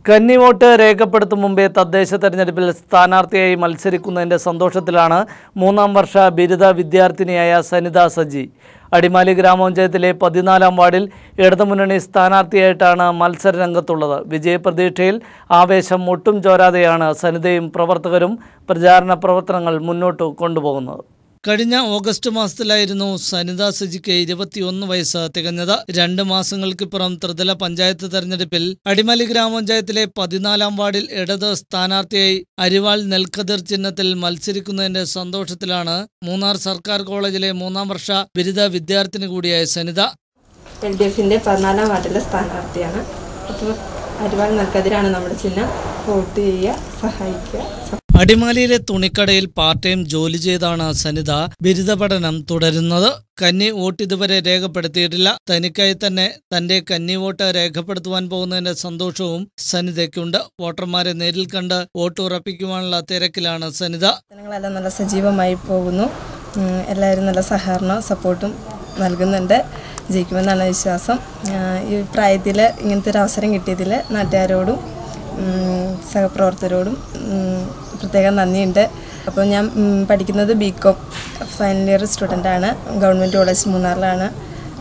കന്നിവോട്ട് രേഖപ്പെടുത്തും മുമ്പേ തദ്ദേശ തെരഞ്ഞെടുപ്പിൽ സ്ഥാനാർത്ഥിയായി മത്സരിക്കുന്നതിന്റെ സന്തോഷത്തിലാണ് മൂന്നാം വർഷ ബിരുദ വിദ്യാർത്ഥിനിയായ സനിത സജി. അടിമാലി ഗ്രാമപഞ്ചായത്തിലെ 14-ാം വാർഡിൽ ഇടതുമുന്നണി സ്ഥാനാർത്ഥിയായിട്ടാണ് മത്സരരംഗത്തുള്ളത്. വിജയപ്രതീക്ഷയിൽ ആവേശം ഒട്ടും ചോരാതെയാണ് സനിതയും പ്രവർത്തകരും പ്രചാരണ പ്രവർത്തനങ്ങൾ മുന്നോട്ട് കൊണ്ടുപോകുന്നത്. കഴിഞ്ഞ ഓഗസ്റ്റ് മാസത്തിലായിരുന്നു സനിത സജിക്ക് 21 വയസ്സ് തികഞ്ഞത്. 2 മാസങ്ങൾക്കിപ്പുറം ത്രിതല പഞ്ചായത്ത് തെരഞ്ഞെടുപ്പിൽ അടിമാലി ഗ്രാമപഞ്ചായത്തിലെ 14-ാം വാർഡിൽ ഇടത് സ്ഥാനാർത്ഥിയായി അരിവാൾ നെൽക്കതിർ ചിഹ്നത്തിൽ മത്സരിക്കുന്നതിന്റെ സന്തോഷത്തിലാണ് മൂന്നാർ സർക്കാർ കോളേജിലെ 3-ാം വർഷ ബിരുദ വിദ്യാർത്ഥിനി കൂടിയായ സനിത. LDFന്റെ 14-ാം വാർഡിലെ സ്ഥാനാർത്ഥിയാണ്. അപ്പോൾ അരിവാൾ നെൽക്കതിരാണ് നമ്മുടെ ചിഹ്നം. വോട്ട് ചെയ്യുക, സഹായിക്കുക. അടിമാലിയിലെ തുണിക്കടയിൽ പാർട്ട് ടൈം ജോലി ചെയ്താണ് സനിത ബിരുദ പഠനം തുടരുന്നത്. കന്നി വോട്ട് ഇതുവരെ രേഖപ്പെടുത്തിയിട്ടില്ല. തനിക്കായി തന്നെ തന്റെ കന്നി വോട്ട് രേഖപ്പെടുത്തുവാൻ പോകുന്നതിന്റെ സന്തോഷവും സനിതയ്ക്കുണ്ട്. വോട്ടർമാരെ നേരിൽ കണ്ട് വോട്ട് ഉറപ്പിക്കുവാനുള്ള തിരക്കിലാണ് സനിത. ജനങ്ങളെല്ലാം നല്ല സജീവമായി പോകുന്നു. എല്ലാവരും നല്ല സഹകരണവും സപ്പോർട്ടും നൽകുന്നുണ്ട്. ജയിക്കുമെന്നാണ് വിശ്വാസം. ഈ പ്രായത്തിൽ ഇങ്ങനത്തെ ഒരു അവസരം കിട്ടിയതിൽ നാട്ടുകാരോടും സഹപ്രവർത്തകരോടും പ്രത്യേകം നന്ദിയുണ്ട്. അപ്പോൾ ഞാൻ പഠിക്കുന്നത് BCom ഫൈനൽ ഇയർ സ്റ്റുഡൻ്റാണ്. ഗവൺമെൻറ് കോളേജ് മൂന്നാറിലാണ്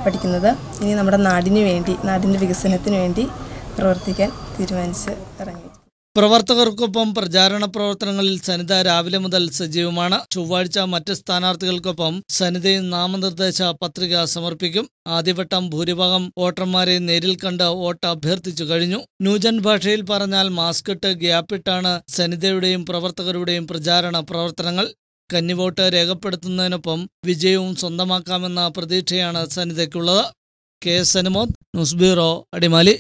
പഠിക്കുന്നത്. ഇനി നമ്മുടെ നാടിന് വേണ്ടി, നാടിൻ്റെ വികസനത്തിന് വേണ്ടി പ്രവർത്തിക്കാൻ തീരുമാനിച്ച് ഇറങ്ങി. പ്രവർത്തകർക്കൊപ്പം പ്രചാരണ പ്രവർത്തനങ്ങളിൽ സനിത രാവിലെ മുതൽ സജീവമാണ്. ചൊവ്വാഴ്ച മറ്റ് സ്ഥാനാർത്ഥികൾക്കൊപ്പം സനിതയും നാമനിർദ്ദേശ പത്രിക സമർപ്പിക്കും. ആദ്യവട്ടം ഭൂരിഭാഗം വോട്ടർമാരെ നേരിൽ കണ്ട് വോട്ട് അഭ്യർത്ഥിച്ചു കഴിഞ്ഞു. ന്യൂജൻ ഭാഷയിൽ പറഞ്ഞാൽ മാസ്കിട്ട് ഗ്യാപ്പിട്ടാണ് സനിതയുടെയും പ്രവർത്തകരുടെയും പ്രചാരണ പ്രവർത്തനങ്ങൾ. കന്നിവോട്ട് രേഖപ്പെടുത്തുന്നതിനൊപ്പം വിജയവും സ്വന്തമാക്കാമെന്ന പ്രതീക്ഷയാണ് സനിതയ്ക്കുള്ളത്. KS Anumod, news bureau, Adimali.